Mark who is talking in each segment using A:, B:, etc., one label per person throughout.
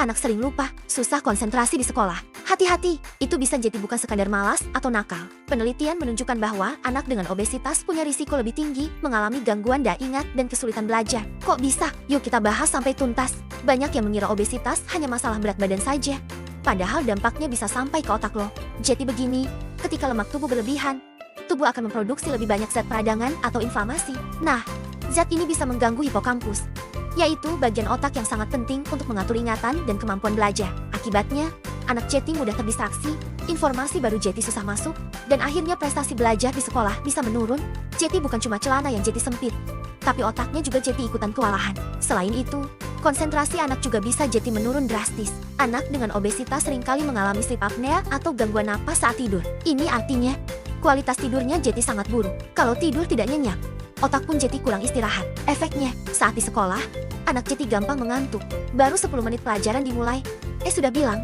A: Anak sering lupa, susah konsentrasi di sekolah. Hati-hati, itu bisa jadi bukan sekadar malas atau nakal. Penelitian menunjukkan bahwa anak dengan obesitas punya risiko lebih tinggi mengalami gangguan daya ingat dan kesulitan belajar. Kok bisa? Yuk kita bahas sampai tuntas. Banyak yang mengira obesitas hanya masalah berat badan saja. Padahal dampaknya bisa sampai ke otak loh. Jadi begini, ketika lemak tubuh berlebihan, tubuh akan memproduksi lebih banyak zat peradangan atau inflamasi. Nah, zat ini bisa mengganggu hipokampus, yaitu bagian otak yang sangat penting untuk mengatur ingatan dan kemampuan belajar. Akibatnya, anak Jeti mudah terdistraksi, informasi baru Jeti susah masuk, dan akhirnya prestasi belajar di sekolah bisa menurun. Jeti bukan cuma celana yang Jeti sempit, tapi otaknya juga Jeti ikutan kewalahan. Selain itu, konsentrasi anak juga bisa Jeti menurun drastis. Anak dengan obesitas seringkali mengalami sleep apnea atau gangguan napas saat tidur. Ini artinya, kualitas tidurnya Jeti sangat buruk. Kalau tidur tidak nyenyak, otak pun Jeti kurang istirahat. Efeknya, saat di sekolah, anak Jeti gampang mengantuk. Baru 10 menit pelajaran dimulai, sudah bilang,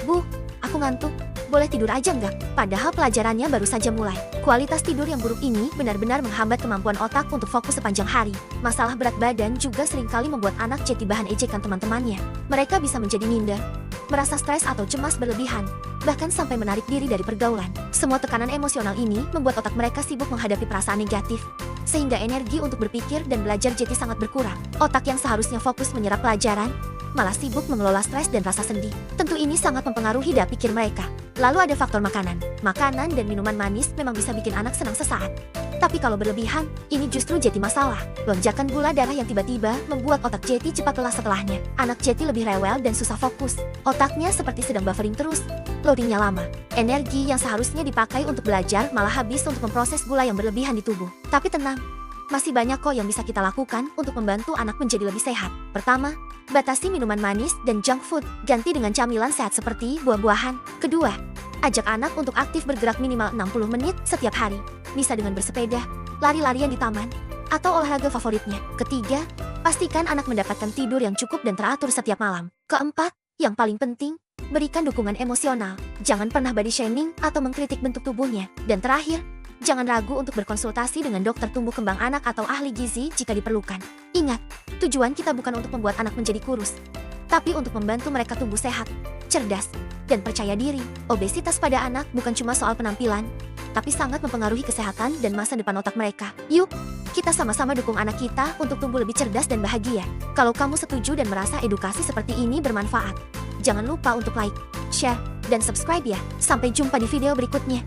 A: "Bu, aku ngantuk, boleh tidur aja nggak?" Padahal pelajarannya baru saja mulai. Kualitas tidur yang buruk ini benar-benar menghambat kemampuan otak untuk fokus sepanjang hari. Masalah berat badan juga seringkali membuat anak Jeti bahan ejekan teman-temannya. Mereka bisa menjadi minder, merasa stres atau cemas berlebihan, bahkan sampai menarik diri dari pergaulan. Semua tekanan emosional ini membuat otak mereka sibuk menghadapi perasaan negatif, sehingga energi untuk berpikir dan belajar Jeti sangat berkurang. Otak yang seharusnya fokus menyerap pelajaran, malah sibuk mengelola stres dan rasa sedih. Tentu ini sangat mempengaruhi daya pikir mereka. Lalu ada faktor makanan. Makanan dan minuman manis memang bisa bikin anak senang sesaat. Tapi kalau berlebihan, ini justru jadi masalah. Lonjakan gula darah yang tiba-tiba membuat otak Jeti cepat lelah setelahnya. Anak Jeti lebih rewel dan susah fokus. Otaknya seperti sedang buffering terus. Loadingnya lama. Energi yang seharusnya dipakai untuk belajar malah habis untuk memproses gula yang berlebihan di tubuh. Tapi tenang, masih banyak kok yang bisa kita lakukan untuk membantu anak menjadi lebih sehat. Pertama, batasi minuman manis dan junk food. Ganti dengan camilan sehat seperti buah-buahan. Kedua, ajak anak untuk aktif bergerak minimal 60 menit setiap hari. Bisa dengan bersepeda, lari-larian di taman, atau olahraga favoritnya. Ketiga, pastikan anak mendapatkan tidur yang cukup dan teratur setiap malam. Keempat, yang paling penting, berikan dukungan emosional. Jangan pernah body shaming atau mengkritik bentuk tubuhnya. Dan terakhir, jangan ragu untuk berkonsultasi dengan dokter tumbuh kembang anak atau ahli gizi jika diperlukan. Ingat, tujuan kita bukan untuk membuat anak menjadi kurus, tapi untuk membantu mereka tumbuh sehat, cerdas, dan percaya diri. Obesitas pada anak bukan cuma soal penampilan, tapi sangat mempengaruhi kesehatan dan masa depan otak mereka. Yuk, kita sama-sama dukung anak kita untuk tumbuh lebih cerdas dan bahagia. Kalau kamu setuju dan merasa edukasi seperti ini bermanfaat, jangan lupa untuk like, share, dan subscribe ya. Sampai jumpa di video berikutnya.